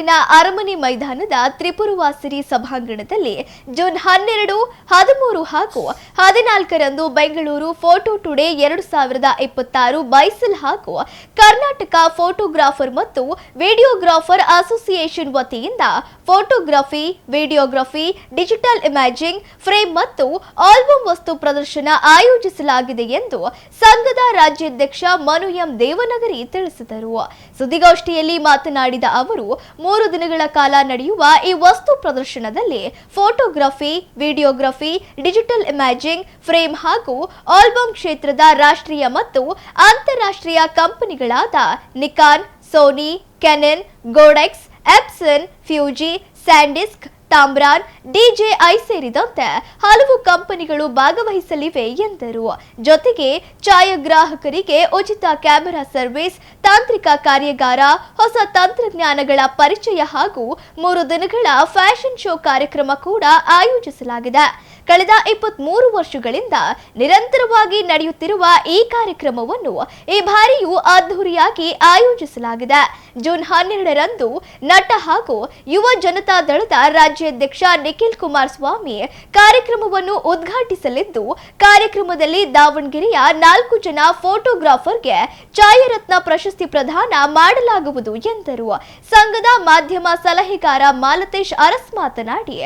ಬೆಂಗಳೂರಿನ ಅರಮನೆ ಮೈದಾನದ ತ್ರಿಪುರವಾಸಿನಿ ಸಭಾಂಗಣದಲ್ಲಿ ಜೂನ್ 12, 13 ಹಾಗೂ 14ರಂದು ಬೆಂಗಳೂರು ಫೋಟೋ ಟುಡೇ 2026 ಬೈಸಲ್ ಹಾಗೂ ಕರ್ನಾಟಕ ಫೋಟೋಗ್ರಾಫರ್ ಮತ್ತು ವಿಡಿಯೋಗ್ರಾಫರ್ ಅಸೋಸಿಯೇಷನ್ ವತಿಯಿಂದ photography, videography, digital imaging, frame ಮತ್ತು ಆಲ್ಬಮ್ ವಸ್ತು ಪ್ರದರ್ಶನ ಆಯೋಜಿಸಲಾಗಿದೆ ಎಂದು ಸಂಘದ ರಾಜ್ಯಾಧ್ಯಕ್ಷ ಮನು ಎಂ ದೇವನಗರಿ ತಿಳಿಸಿದರು. ಸುದ್ದಿಗೋಷ್ಠಿಯಲ್ಲಿ ಮಾತನಾಡಿದ ಅವರು 3 ದಿನಗಳ ಕಾಲ ನಡೆಯುವ ಈ ವಸ್ತು ಪ್ರದರ್ಶನದಲ್ಲಿ photography, videography, digital imaging, frame ಹಾಗೂ ಆಲ್ಬಮ್ ಕ್ಷೇತ್ರದ ರಾಷ್ಟ್ರೀಯ ಮತ್ತು ಅಂತಾರಾಷ್ಟ್ರೀಯ ಕಂಪನಿಗಳಾದ Nikon, Sony, Canon, Godox, Epson, Fuji, SanDisk, Tamron, DJI ಸೇರಿದಂತೆ ಹಲವು ಕಂಪನಿಗಳು ಭಾಗವಹಿಸಲಿವೆ ಎಂದರು. ಜೊತೆಗೆ ಛಾಯಾಗ್ರಾಹಕರಿಗೆ ಉಚಿತ ಕ್ಯಾಮೆರಾ ಸರ್ವಿಸ್, ತಾಂತ್ರಿಕ ಕಾರ್ಯಾಗಾರ, ಹೊಸ ತಂತ್ರಜ್ಞಾನಗಳ ಪರಿಚಯ ಹಾಗೂ 3 ದಿನಗಳ ಫ್ಯಾಷನ್ ಶೋ ಕಾರ್ಯಕ್ರಮ ಕೂಡ ಆಯೋಜಿಸಲಾಗಿದೆ. ಕಳೆದ 23 ವರ್ಷಗಳಿಂದ ನಿರಂತರವಾಗಿ ನಡೆಯುತ್ತಿರುವ ಈ ಕಾರ್ಯಕ್ರಮವನ್ನು ಈ ಬಾರಿಯೂ ಅದ್ದೂರಿಯಾಗಿ ಆಯೋಜಿಸಲಾಗಿದೆ. ಜೂನ್ 12ರಂದು ನಟ ಹಾಗೂ ಯುವ ಜನತಾ ದಳದ ರಾಜ್ಯಾಧ್ಯಕ್ಷ ನಿಖಿಲ್ ಕುಮಾರಸ್ವಾಮಿ ಕಾರ್ಯಕ್ರಮವನ್ನು ಉದ್ಘಾಟಿಸಲಿದ್ದು, ಕಾರ್ಯಕ್ರಮದಲ್ಲಿ ದಾವಣಗೆರೆಯ 4 ಜನ ಫೋಟೋಗ್ರಾಫರ್ಗೆ ಛಾಯಾರತ್ನ ಪ್ರಶಸ್ತಿ ಪ್ರದಾನ ಮಾಡಲಾಗುವುದು ಎಂದರು. ಸಂಘದ ಮಾಧ್ಯಮ ಸಲಹೆಗಾರ ಮಾಲತೇಶ್ ಅರಸ್ ಮಾತನಾಡಿ,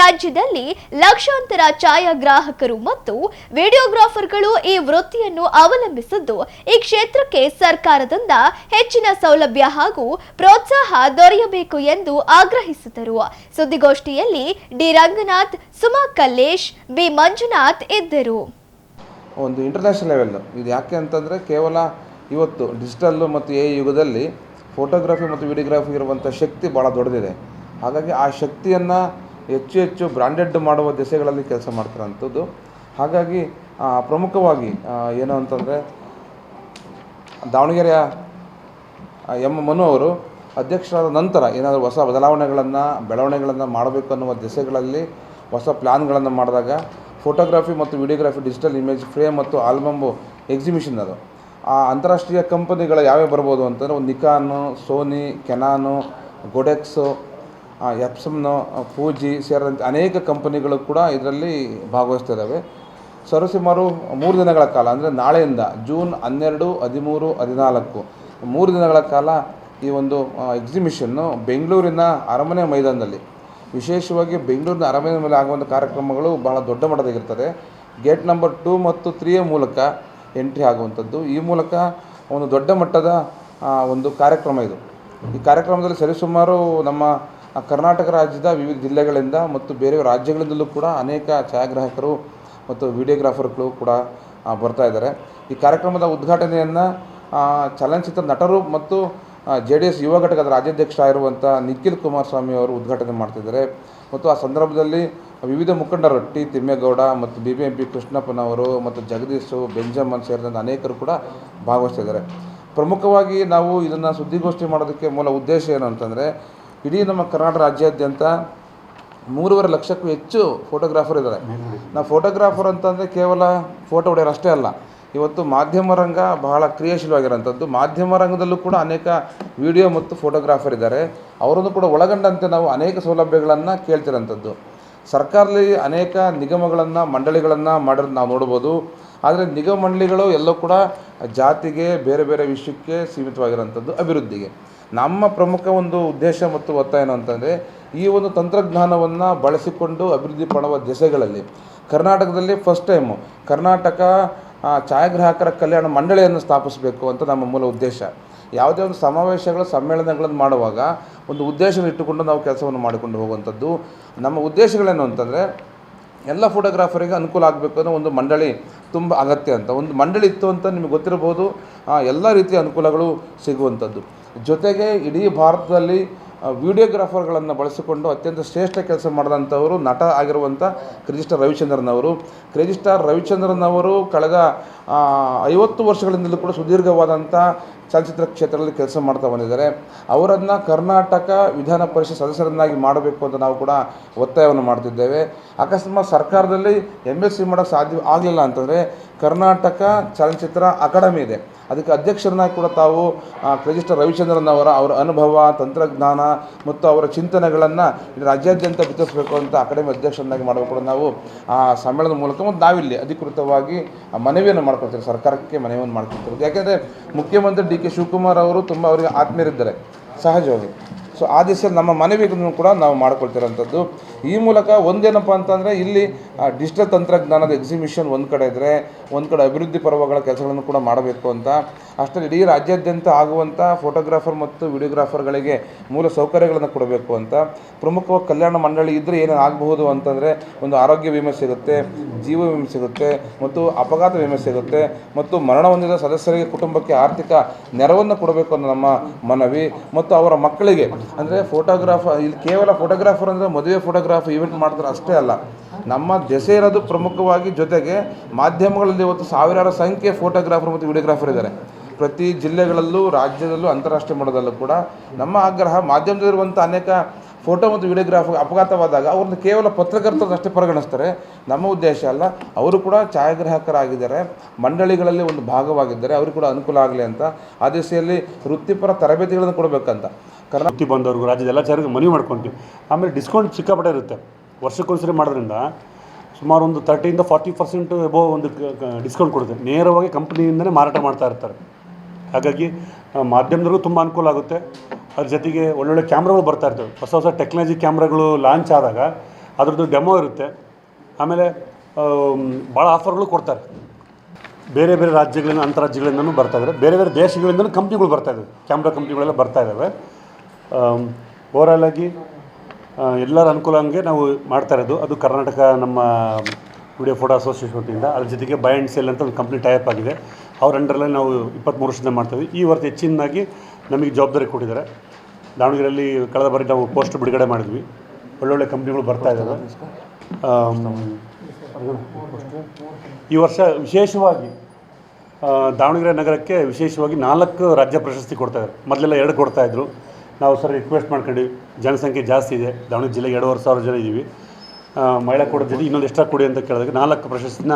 ರಾಜ್ಯದಲ್ಲಿ ಲಕ್ಷಾಂತರ ಛಾಯಾಗ್ರಾಹಕರು ಮತ್ತು ವಿಡಿಯೋಗ್ರಾಫರ್ಗಳು ಈ ವೃತ್ತಿಯನ್ನು ಅವಲಂಬಿಸಿದ್ದು, ಈ ಕ್ಷೇತ್ರಕ್ಕೆ ಸರ್ಕಾರದಿಂದ ಹೆಚ್ಚಿನ ಸೌಲಭ್ಯ ಹಾಗೂ ಪ್ರೋತ್ಸಾಹ ದೊರೆಯಬೇಕು ಎಂದು ಆಗ್ರಹಿಸಿದರು. ಸುದ್ದಿಗೋಷ್ಠಿಯಲ್ಲಿ ಡಿ ರಂಗನಾಥ್, ಸುಮಾ ಕಲ್ಲೇಶ್, ಬಿ ಮಂಜುನಾಥ್ ಇದ್ದರು. ಒಂದು ಇಂಟರ್ನ್ಯಾಷನಲ್ ಲೆವೆಲ್ ಇದು ಯಾಕೆ ಅಂತಂದರೆ, ಕೇವಲ ಇವತ್ತು ಡಿಜಿಟಲ್ ಮತ್ತು AI ಯುಗದಲ್ಲಿ ಫೋಟೋಗ್ರಫಿ ಮತ್ತು ವಿಡಿಯೋಗ್ರಫಿ ಇರುವಂಥ ಶಕ್ತಿ ಭಾಳ ದೊಡ್ಡದಿದೆ. ಹಾಗಾಗಿ ಆ ಶಕ್ತಿಯನ್ನು ಹೆಚ್ಚು ಬ್ರ್ಯಾಂಡೆಡ್ ಮಾಡುವ ದಿಸೆಗಳಲ್ಲಿ ಕೆಲಸ ಮಾಡ್ತಾರಂಥದ್ದು. ಹಾಗಾಗಿ ಪ್ರಮುಖವಾಗಿ ಏನು ಅಂತಂದರೆ, ದಾವಣಗೆರೆಯ ಮನು ಅವರು ಅಧ್ಯಕ್ಷರಾದ ನಂತರ ಏನಾದರೂ ಹೊಸ ಬೆಳವಣಿಗೆಗಳನ್ನು ಮಾಡಬೇಕು ಅನ್ನುವ ದಿಸೆಗಳಲ್ಲಿ ಹೊಸ ಪ್ಲ್ಯಾನ್ಗಳನ್ನು ಮಾಡಿದಾಗ ಫೋಟೋಗ್ರಫಿ ಮತ್ತು ವಿಡಿಯೋಗ್ರಫಿ, ಡಿಜಿಟಲ್ ಇಮೇಜ್, ಫ್ರೇಮ್ ಮತ್ತು ಆಲ್ಬಮ್ ಎಕ್ಸಿಬಿಷನ್ ಅದು ಅಂತಾರಾಷ್ಟ್ರೀಯ ಕಂಪನಿಗಳು ಯಾವ್ಯಾವ ಬರ್ಬೋದು ಅಂತಂದರೆ, ಒಂದು ನಿಕಾನು, ಸೋನಿ, ಕೆನಾನು, ಗೋಡೆಕ್ಸು, ಎಪ್ಸಮ್ನು, ಫೂಜಿ ಸೇರಿದಂತೆ ಅನೇಕ ಕಂಪನಿಗಳು ಕೂಡ ಇದರಲ್ಲಿ ಭಾಗವಹಿಸ್ತಿದ್ದಾವೆ. ಸರಿಸುಮಾರು 3 ದಿನಗಳ ಕಾಲ ಅಂದರೆ ನಾಳೆಯಿಂದ ಜೂನ್ 12, 13, 14 3 ದಿನಗಳ ಕಾಲ ಈ ಒಂದು ಎಕ್ಸಿಬಿಷನ್ನು ಬೆಂಗಳೂರಿನ ಅರಮನೆ ಮೈದಾನದಲ್ಲಿ, ವಿಶೇಷವಾಗಿ ಬೆಂಗಳೂರಿನ ಅರಮನೆ ಮೇಲೆ ಆಗುವಂಥ ಕಾರ್ಯಕ್ರಮಗಳು ಬಹಳ ದೊಡ್ಡ ಮಟ್ಟದಾಗಿರ್ತದೆ. ಗೇಟ್ ನಂಬರ್ 2 ಮತ್ತು 3 ಮೂಲಕ ಎಂಟ್ರಿ ಆಗುವಂಥದ್ದು. ಈ ಮೂಲಕ ಒಂದು ದೊಡ್ಡ ಮಟ್ಟದ ಒಂದು ಕಾರ್ಯಕ್ರಮ ಇದು. ಈ ಕಾರ್ಯಕ್ರಮದಲ್ಲಿ ಸರಿಸುಮಾರು ನಮ್ಮ ಕರ್ನಾಟಕ ರಾಜ್ಯದ ವಿವಿಧ ಜಿಲ್ಲೆಗಳಿಂದ ಮತ್ತು ಬೇರೆ ರಾಜ್ಯಗಳಿಂದಲೂ ಕೂಡ ಅನೇಕ ಛಾಯಾಗ್ರಾಹಕರು ಮತ್ತು ವಿಡಿಯೋಗ್ರಾಫರ್ಗಳು ಕೂಡ ಬರ್ತಾ ಇದ್ದಾರೆ. ಈ ಕಾರ್ಯಕ್ರಮದ ಉದ್ಘಾಟನೆಯನ್ನು ಚಲನಚಿತ್ರ ನಟರು ಮತ್ತು JDS ಯುವ ಘಟಕದ ರಾಜ್ಯಾಧ್ಯಕ್ಷರಾಗಿರುವಂಥ ನಿಖಿಲ್ ಕುಮಾರಸ್ವಾಮಿ ಅವರು ಉದ್ಘಾಟನೆ ಮಾಡ್ತಿದ್ದಾರೆ. ಮತ್ತು ಆ ಸಂದರ್ಭದಲ್ಲಿ ವಿವಿಧ ಮುಖಂಡರು ಟಿ ತಿಮ್ಮೇಗೌಡ ಮತ್ತು BBMP ಕೃಷ್ಣಪ್ಪನವರು ಮತ್ತು ಜಗದೀಶು, ಬೆಂಜಮನ್ ಸೇರಿದಂತೆ ಅನೇಕರು ಕೂಡ ಭಾಗವಹಿಸ್ತಿದ್ದಾರೆ. ಪ್ರಮುಖವಾಗಿ ನಾವು ಇದನ್ನು ಸುದ್ದಿಗೋಷ್ಠಿ ಮಾಡೋದಕ್ಕೆ ಮೂಲ ಉದ್ದೇಶ ಏನು ಅಂತಂದರೆ, ಇಡೀ ನಮ್ಮ ಕರ್ನಾಟಕ ರಾಜ್ಯಾದ್ಯಂತ 3.5 ಲಕ್ಷಕ್ಕೂ ಹೆಚ್ಚು ಫೋಟೋಗ್ರಾಫರ್ ಇದ್ದಾರೆ. ನಾವು ಫೋಟೋಗ್ರಾಫರ್ ಅಂತಂದರೆ ಕೇವಲ ಫೋಟೋ ಹೊಡೆಯೋರು ಅಷ್ಟೇ ಅಲ್ಲ, ಇವತ್ತು ಮಾಧ್ಯಮ ರಂಗ ಬಹಳ ಕ್ರಿಯಾಶೀಲವಾಗಿರೋಂಥದ್ದು. ಮಾಧ್ಯಮ ರಂಗದಲ್ಲೂ ಕೂಡ ಅನೇಕ ವಿಡಿಯೋ ಮತ್ತು ಫೋಟೋಗ್ರಾಫರ್ ಇದ್ದಾರೆ. ಅವರನ್ನು ಕೂಡ ಒಳಗೊಂಡಂತೆ ನಾವು ಅನೇಕ ಸೌಲಭ್ಯಗಳನ್ನು ಕೇಳ್ತಿರೋಂಥದ್ದು. ಸರ್ಕಾರದಲ್ಲಿ ಅನೇಕ ನಿಗಮಗಳನ್ನು, ಮಂಡಳಿಗಳನ್ನು ಮಾಡಿರೋದು ನಾವು ನೋಡ್ಬೋದು. ಆದರೆ ನಿಗಮ ಮಂಡಳಿಗಳು ಎಲ್ಲವೂ ಕೂಡ ಜಾತಿಗೆ, ಬೇರೆ ಬೇರೆ ವಿಷಯಕ್ಕೆ ಸೀಮಿತವಾಗಿರೋಂಥದ್ದು, ಅಭಿವೃದ್ಧಿಗೆ. ನಮ್ಮ ಪ್ರಮುಖ ಒಂದು ಉದ್ದೇಶ ಮತ್ತು ಒತ್ತಾಯ ಏನು ಅಂತಂದರೆ, ಈ ಒಂದು ತಂತ್ರಜ್ಞಾನವನ್ನು ಬಳಸಿಕೊಂಡು ಅಭಿವೃದ್ಧಿ ಪಡುವ ದಿಸೆಗಳಲ್ಲಿ ಕರ್ನಾಟಕದಲ್ಲಿ ಫಸ್ಟ್ ಟೈಮು ಕರ್ನಾಟಕ ಛಾಯಾಗ್ರಾಹಕರ ಕಲ್ಯಾಣ ಮಂಡಳಿಯನ್ನು ಸ್ಥಾಪಿಸಬೇಕು ಅಂತ ನಮ್ಮ ಮೂಲ ಉದ್ದೇಶ. ಯಾವುದೇ ಒಂದು ಸಮಾವೇಶಗಳು, ಸಮ್ಮೇಳನಗಳನ್ನು ಮಾಡುವಾಗ ಒಂದು ಉದ್ದೇಶವನ್ನು ಇಟ್ಟುಕೊಂಡು ನಾವು ಕೆಲಸವನ್ನು ಮಾಡಿಕೊಂಡು ಹೋಗುವಂಥದ್ದು. ನಮ್ಮ ಉದ್ದೇಶಗಳೇನು ಅಂತಂದರೆ, ಎಲ್ಲ ಫೋಟೋಗ್ರಾಫರಿಗೆ ಅನುಕೂಲ ಆಗಬೇಕು ಅನ್ನೋ ಒಂದು ಮಂಡಳಿ ತುಂಬ ಅಗತ್ಯ ಅಂತ. ಒಂದು ಮಂಡಳಿ ಇತ್ತು ಅಂತ ನಿಮಗೆ ಗೊತ್ತಿರ್ಬೋದು, ಎಲ್ಲ ರೀತಿಯ ಅನುಕೂಲಗಳು ಸಿಗುವಂಥದ್ದು. ಜೊತೆಗೆ ಇಡೀ ಭಾರತದಲ್ಲಿ ವಿಡಿಯೋಗ್ರಾಫರ್ಗಳನ್ನು ಬಳಸಿಕೊಂಡು ಅತ್ಯಂತ ಶ್ರೇಷ್ಠ ಕೆಲಸ ಮಾಡಿದಂಥವರು ನಟ ಆಗಿರುವಂಥ ಕ್ರೇಜಿ ಸ್ಟಾರ್ ರವಿಚಂದ್ರನ್ ಅವರು ಕಳೆದ 50 ವರ್ಷಗಳಿಂದಲೂ ಕೂಡ ಸುದೀರ್ಘವಾದಂಥ ಚಲನಚಿತ್ರ ಕ್ಷೇತ್ರದಲ್ಲಿ ಕೆಲಸ ಮಾಡ್ತಾ ಬಂದಿದ್ದಾರೆ. ಅವರನ್ನು ಕರ್ನಾಟಕ ವಿಧಾನ ಪರಿಷತ್ ಸದಸ್ಯರನ್ನಾಗಿ ಮಾಡಬೇಕು ಅಂತ ನಾವು ಕೂಡ ಒತ್ತಾಯವನ್ನು ಮಾಡ್ತಿದ್ದೇವೆ. ಅಕಸ್ಮಾತ್ ಸರ್ಕಾರದಲ್ಲಿ MSc ಮಾಡೋಕ್ಕೆ ಸಾಧ್ಯ ಆಗಲಿಲ್ಲ ಅಂತಂದರೆ ಕರ್ನಾಟಕ ಚಲನಚಿತ್ರ ಅಕಾಡೆಮಿ ಇದೆ, ಅದಕ್ಕೆ ಅಧ್ಯಕ್ಷರನ್ನಾಗಿ ಕೂಡ ತಾವು ರಿಜಿಸ್ಟರ್ ರವಿಚಂದ್ರನ್ ಅವರ ಅನುಭವ, ತಂತ್ರಜ್ಞಾನ ಮತ್ತು ಅವರ ಚಿಂತನೆಗಳನ್ನು ರಾಜ್ಯಾದ್ಯಂತ ಬಿತ್ತರಿಸಬೇಕು ಅಂತ ಅಕಾಡೆಮಿ ಅಧ್ಯಕ್ಷರನ್ನಾಗಿ ಮಾಡಬೇಕು ಕೂಡ ನಾವು ಆ ಸಮ್ಮೇಳನದ ಮೂಲಕ ಮತ್ತು ನಾವಿಲ್ಲಿ ಅಧಿಕೃತವಾಗಿ ಮನವಿಯನ್ನು ಮಾಡ್ಕೊಳ್ತೀವಿ, ಸರ್ಕಾರಕ್ಕೆ ಮನವಿಯನ್ನು ಮಾಡ್ಕೊಳ್ತೀವಿ. ಯಾಕೆಂದರೆ ಮುಖ್ಯಮಂತ್ರಿ ಡಿ ಕೆ ಶಿವಕುಮಾರ್ ಅವರು ತುಂಬ ಅವರಿಗೆ ಆತ್ಮೀಯರಿದ್ದಾರೆ ಸಹಜವಾಗಿ. ಸೊ ಆ ದಿಸೆಯಲ್ಲಿ ನಮ್ಮ ಮನವಿಗಳನ್ನು ಕೂಡ ನಾವು ಮಾಡ್ಕೊಳ್ತಿರೋಂಥದ್ದು. ಈ ಮೂಲಕ ಒಂದೇನಪ್ಪ ಅಂತಂದರೆ ಇಲ್ಲಿ ಡಿಜಿಟಲ್ ತಂತ್ರಜ್ಞಾನದ ಎಕ್ಸಿಬಿಷನ್ ಒಂದು ಕಡೆ ಇದ್ದರೆ, ಒಂದು ಕಡೆ ಅಭಿವೃದ್ಧಿ ಪರ್ವಗಳ ಕೆಲಸಗಳನ್ನು ಕೂಡ ಮಾಡಬೇಕು ಅಂತ, ಅಷ್ಟೇ ಇಡೀ ರಾಜ್ಯಾದ್ಯಂತ ಆಗುವಂಥ ಫೋಟೋಗ್ರಾಫರ್ ಮತ್ತು ವಿಡಿಯೋಗ್ರಾಫರ್ಗಳಿಗೆ ಮೂಲ ಸೌಕರ್ಯಗಳನ್ನು ಕೊಡಬೇಕು ಅಂತ. ಪ್ರಮುಖವಾಗಿ ಕಲ್ಯಾಣ ಮಂಡಳಿ ಇದ್ದರೆ ಏನೇನು ಆಗಬಹುದು ಅಂತಂದರೆ, ಒಂದು ಆರೋಗ್ಯ ವಿಮೆ ಸಿಗುತ್ತೆ, ಜೀವ ವಿಮೆ ಸಿಗುತ್ತೆ ಮತ್ತು ಅಪಘಾತ ವಿಮೆ ಸಿಗುತ್ತೆ ಮತ್ತು ಮರಣ ಹೊಂದಿದ ಸದಸ್ಯರಿಗೆ ಕುಟುಂಬಕ್ಕೆ ಆರ್ಥಿಕ ನೆರವನ್ನು ಕೊಡಬೇಕು ಅನ್ನೋ ನಮ್ಮ ಮನವಿ. ಮತ್ತು ಅವರ ಮಕ್ಕಳಿಗೆ ಅಂದರೆ ಫೋಟೋಗ್ರಾಫರ್, ಇಲ್ಲಿ ಕೇವಲ ಫೋಟೋಗ್ರಾಫರ್ ಅಂದರೆ ಮದುವೆ ಫೋಟೋಗ್ರಾಫರ್ ಈವೆಂಟ್ ಮಾಡ್ತಾರೆ ಅಷ್ಟೇ ಅಲ್ಲ, ನಮ್ಮ ದೆಸೆ ಇರೋದು ಪ್ರಮುಖವಾಗಿ. ಜೊತೆಗೆ ಮಾಧ್ಯಮಗಳಲ್ಲಿ ಇವತ್ತು ಸಾವಿರಾರು ಸಂಖ್ಯೆ ಫೋಟೋಗ್ರಾಫರ್ ಮತ್ತು ವಿಡಿಯೋಗ್ರಾಫರ್ ಇದ್ದಾರೆ ಪ್ರತಿ ಜಿಲ್ಲೆಗಳಲ್ಲೂ, ರಾಜ್ಯದಲ್ಲೂ, ಅಂತಾರಾಷ್ಟ್ರೀಯ ಮಟ್ಟದಲ್ಲೂ ಕೂಡ. ನಮ್ಮ ಆಗ್ರಹ ಮಾಧ್ಯಮದಲ್ಲಿರುವಂಥ ಅನೇಕ ಫೋಟೋ ಮತ್ತು ವಿಡಿಯೋಗ್ರಾಫರ್ ಅಪಘಾತವಾದಾಗ ಅವ್ರನ್ನ ಕೇವಲ ಪತ್ರಕರ್ತರನ್ನಷ್ಟೇ ಪರಿಗಣಿಸ್ತಾರೆ. ನಮ್ಮ ಉದ್ದೇಶ ಅಲ್ಲ, ಅವರು ಕೂಡ ಛಾಯಾಗ್ರಾಹಕರಾಗಿದ್ದಾರೆ, ಮಂಡಳಿಗಳಲ್ಲಿ ಒಂದು ಭಾಗವಾಗಿದ್ದಾರೆ, ಅವ್ರಿಗೆ ಕೂಡ ಅನುಕೂಲ ಆಗಲಿ ಅಂತ. ಆ ದಿಸೆಯಲ್ಲಿ ವೃತ್ತಿಪರ ತರಬೇತಿಗಳನ್ನು ಕೊಡಬೇಕಂತ ವೃತ್ತಿ ಬಂದವ್ರಿಗೂ ರಾಜ್ಯದ ಎಲ್ಲ ಚಾರಿಗೆ ಮನವಿ ಮಾಡ್ಕೊತೀವಿ. ಆಮೇಲೆ ಡಿಸ್ಕೌಂಟ್ ಸಿಕ್ಕಾಪಟ್ಟೆ ಇರುತ್ತೆ, ವರ್ಷಕ್ಕೊಂದ್ಸರಿ ಮಾಡೋದ್ರಿಂದ ಸುಮಾರು ಒಂದು 30-40% ಎಬೋ ಒಂದು ಡಿಸ್ಕೌಂಟ್ ಕೊಡುತ್ತೆ. ನೇರವಾಗಿ ಕಂಪ್ನಿಯಿಂದನೇ ಮಾರಾಟ ಮಾಡ್ತಾ ಇರ್ತಾರೆ. ಹಾಗಾಗಿ ಮಾಧ್ಯಮದವ್ರಿಗೂ ತುಂಬ ಅನುಕೂಲ ಆಗುತ್ತೆ. ಅದ್ರ ಜೊತೆಗೆ ಒಳ್ಳೊಳ್ಳೆ ಕ್ಯಾಮ್ರಾಗಳು ಬರ್ತಾ ಇರ್ತವೆ. ಹೊಸ ಟೆಕ್ನಾಲಜಿ ಕ್ಯಾಮ್ರಾಗಳು ಲಾಂಚ್ ಆದಾಗ ಅದ್ರದ್ದು ಡೆಮೋ ಇರುತ್ತೆ. ಆಮೇಲೆ ಭಾಳ ಆಫರ್ಗಳು ಕೊಡ್ತಾರೆ. ಬೇರೆ ಬೇರೆ ರಾಜ್ಯಗಳಿಂದ, ಅಂತರಾಜ್ಯಗಳಿಂದನೂ ಬರ್ತಾಯಿದ್ದಾರೆ, ಬೇರೆ ಬೇರೆ ದೇಶಗಳಿಂದಲೂ ಕಂಪ್ನಿಗಳು ಬರ್ತಾಯಿದ್ದಾವೆ, ಕ್ಯಾಮ್ರಾ ಕಂಪ್ನಿಗಳೆಲ್ಲ ಬರ್ತಾಯಿದ್ದಾವೆ. ಓವರಾಲಾಗಿ ಎಲ್ಲರ ಅನುಕೂಲ ಹಂಗೆ ನಾವು ಮಾಡ್ತಾ ಇರೋದು. ಅದು ಕರ್ನಾಟಕ ನಮ್ಮ ವಿಡಿಯೋ ಫೋಟೋ ಅಸೋಸಿಯೇಷನ್ ವತಿಯಿಂದ. ಅದ್ರ ಜೊತೆಗೆ ಬೈ ಆ್ಯಂಡ್ ಸೇಲ್ ಅಂತ ಒಂದು ಕಂಪ್ನಿ ಟೈಅಪ್ ಆಗಿದೆ, ಅವ್ರ ಅಂಡರಲ್ಲಿ ನಾವು 23 ವರ್ಷದಿಂದ ಮಾಡ್ತೀವಿ. ಈ ವರ್ಷ ಹೆಚ್ಚಿನಾಗಿ ನಮಗೆ ಜವಾಬ್ದಾರಿ ಕೊಟ್ಟಿದ್ದಾರೆ. ದಾವಣಗೆರೆಯಲ್ಲಿ ಕಳೆದ ಬಾರಿ ನಾವು ಪೋಸ್ಟ್ ಬಿಡುಗಡೆ ಮಾಡಿದ್ವಿ. ಒಳ್ಳೊಳ್ಳೆ ಕಂಪ್ನಿಗಳು ಬರ್ತಾ ಇದ್ದಾವೆ. ಈ ವರ್ಷ ವಿಶೇಷವಾಗಿ ದಾವಣಗೆರೆ ನಗರಕ್ಕೆ ವಿಶೇಷವಾಗಿ 4 ರಾಜ್ಯ ಪ್ರಶಸ್ತಿ ಕೊಡ್ತಾಯಿದ್ದಾರೆ. ಮೊದಲೆಲ್ಲ 2 ಕೊಡ್ತಾಯಿದ್ರು. ನಾವು ಸರ್ ರಿಕ್ವೆಸ್ಟ್ ಮಾಡ್ಕೊಂಡು, ಜನಸಂಖ್ಯೆ ಜಾಸ್ತಿ ಇದೆ, ದಾವಣಗೆರೆ ಜಿಲ್ಲೆಗೆ 2,500 ಜನ ಇದ್ದೀವಿ, ಮಹಿಳಾ ಕೊಡೋದ ಜೊತೆ ಇನ್ನೊಂದು ಎಕ್ಸ್ಟ್ರಾ ಕೊಡಿ ಅಂತ ಕೇಳಿದಾಗ 4 ಪ್ರಶಸ್ತಿನ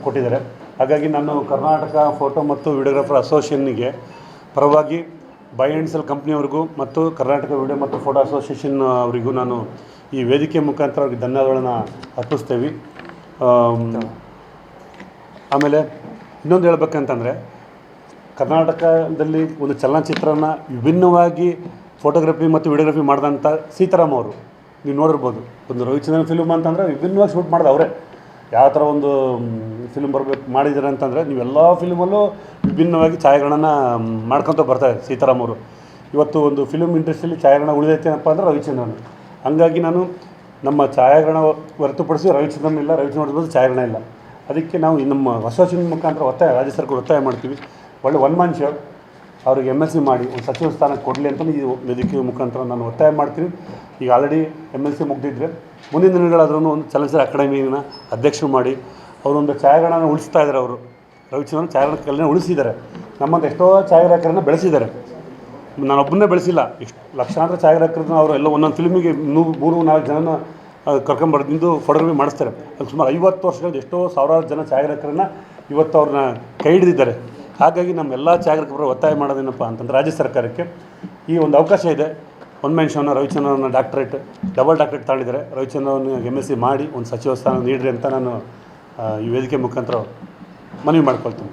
ಕೊಟ್ಟಿದ್ದಾರೆ. ಹಾಗಾಗಿ ನಾನು ಕರ್ನಾಟಕ ಫೋಟೋ ಮತ್ತು ವಿಡಿಯೋಗ್ರಾಫರ್ ಅಸೋಸಿಯೇಷನ್ನಿಗೆ ಪರವಾಗಿ ಬೈ ಆ್ಯಂಡ್ ಸೇಲ್ ಕಂಪ್ನಿಯವ್ರಿಗೂ ಮತ್ತು ಕರ್ನಾಟಕ ವಿಡಿಯೋ ಮತ್ತು ಫೋಟೋ ಅಸೋಸಿಯೇಷನ್ ಅವರಿಗೂ ನಾನು ಈ ವೇದಿಕೆ ಮುಖಾಂತರ ಅವ್ರಿಗೆ ಧನ್ಯವಾದಗಳನ್ನು ಅರ್ಪಿಸ್ತೇವೆ. ಆಮೇಲೆ ಇನ್ನೊಂದು ಹೇಳ್ಬೇಕಂತಂದರೆ, ಕರ್ನಾಟಕದಲ್ಲಿ ಒಂದು ಚಲನಚಿತ್ರನ ವಿಭಿನ್ನವಾಗಿ ಫೋಟೋಗ್ರಫಿ ಮತ್ತು ವಿಡಿಯೋಗ್ರಫಿ ಮಾಡಿದಂಥ ಸೀತಾರಾಮ್ ಅವರು ನೀವು ನೋಡಿರ್ಬೋದು. ಒಂದು ರವಿಚಂದ್ರನ್ ಫಿಲ್ಮ್ ಅಂತಂದರೆ ವಿಭಿನ್ನವಾಗಿ ಶೂಟ್ ಮಾಡಿದ ಅವರೇ. ಯಾವ ಥರ ಒಂದು ಫಿಲ್ಮ್ ಬರಬೇಕು ಮಾಡಿದ್ದಾರೆ ಅಂತಂದರೆ, ನೀವೆಲ್ಲ ಫಿಲ್ಮಲ್ಲೂ ವಿಭಿನ್ನವಾಗಿ ಛಾಯಾಗ್ರಹಣ ಮಾಡ್ಕೊತ ಬರ್ತಾರೆ ಸೀತಾರಾಮ್ ಅವರು. ಇವತ್ತು ಒಂದು ಫಿಲ್ಮ್ ಇಂಡಸ್ಟ್ರಿಯಲ್ಲಿ ಛಾಯಾಗ್ರಹಣ ಉಳಿದೈತೇನಪ್ಪ ಅಂದರೆ ರವಿಚಂದ್ರನ್. ಹಂಗಾಗಿ ನಾನು ನಮ್ಮ ಛಾಯಾಗ್ರಹಣ ಹೊರತುಪಡಿಸಿ ರವಿಚಂದ್ರನ್ ಇಲ್ಲ, ರವಿಚಂದ್ರನ್ ಹೊರತುಪಡಿಸಿ ಛಾಯಾಗ್ರಹಣ ಇಲ್ಲ. ಅದಕ್ಕೆ ನಾವು ನಮ್ಮ ಅಸೋಸಿಯೇಷನ್ ಮುಖಾಂತರ ಒತ್ತಾಯ, ರಾಜ್ಯ ಸರ್ಕಾರ ಒತ್ತಾಯ ಮಾಡ್ತೀವಿ. ಒಳ್ಳೆ ಒನ್ ಮ್ಯಾನ್ ಶೋ ಅವ್ರಿಗೆ MLC ಮಾಡಿ ಒಂದು ಸಚಿವ ಸ್ಥಾನ ಕೊಡಲಿ ಅಂತ ಈ ವೇದಿಕೆ ಮುಖಾಂತರ ನಾನು ಒತ್ತಾಯ ಮಾಡ್ತೀನಿ. ಈಗ ಆಲ್ರೆಡಿ MLC ಮುಗ್ದಿದ್ರೆ ಮುಂದಿನ ದಿನಗಳಾದ್ರೂ ಒಂದು ಚಲನಚಿತ್ರ ಅಕಾಡೆಮಿನ ಅಧ್ಯಕ್ಷರು ಮಾಡಿ ಅವರೊಂದು ಛಾಯಾಗ್ರಹಣ ಉಳಿಸ್ತಾ ಇದ್ದಾರೆ. ಅವರು ರವಿಚಂದ್ರನ್ ಛಾಯಾಗ್ರಹಣ ಕಲೆನ ಉಳಿಸಿದ್ದಾರೆ. ನಮ್ಮಂತ ಎಷ್ಟೋ ಛಾಯಾಗ್ರಾಹಕರನ್ನು ಬೆಳೆಸಿದ್ದಾರೆ. ನಾನೊಬ್ಬನ್ನೇ ಬೆಳೆಸಿಲ್ಲ, ಇಷ್ಟು ಲಕ್ಷಾಂತರ ಛಾಯಾಗ್ರಾಹಕರನ್ನ ಅವರು ಎಲ್ಲ ಒಂದೊಂದು ಫಿಲ್ಮಿಗೆ 3-4 ಜನನ ಕರ್ಕೊಂಬರ್ದು ಫೋಟೋಗ್ರಫಿ ಮಾಡಿಸ್ತಾರೆ. ಅದು ಸುಮಾರು 50 ವರ್ಷಗಳಿಂದ ಎಷ್ಟೋ ಸಾವಿರಾರು ಜನ ಛಾಯಾಗ್ರಾಹಕರನ್ನು ಇವತ್ತು ಅವ್ರನ್ನ ಕೈ ಹಿಡಿದಿದ್ದಾರೆ. ಹಾಗಾಗಿ ನಮ್ಮೆಲ್ಲ ಛಾಯಾಗ್ರಾಹಕರು ಒತ್ತಾಯ ಮಾಡೋದೇನಪ್ಪ ಅಂತಂದ್ರೆ, ರಾಜ್ಯ ಸರ್ಕಾರಕ್ಕೆ ಈ ಒಂದು ಅವಕಾಶ ಇದೆ. ಒನ್ ಮ್ಯಾನ್ ಶೋನ ರವಿಚಂದ್ರನ ಡಬಲ್ ಡಾಕ್ಟರೇಟ್ ತಗೊಂಡಿದ್ದಾರೆ. ರವಿಚಂದ್ರನ್ MLC ಮಾಡಿ ಒಂದು ಸಚಿವ ಸ್ಥಾನ ನೀಡ್ರಿ ಅಂತ ನಾನು ಈ ವೇದಿಕೆ ಮುಖಾಂತರ ಮನವಿ ಮಾಡ್ಕೊಳ್ತೀನಿ.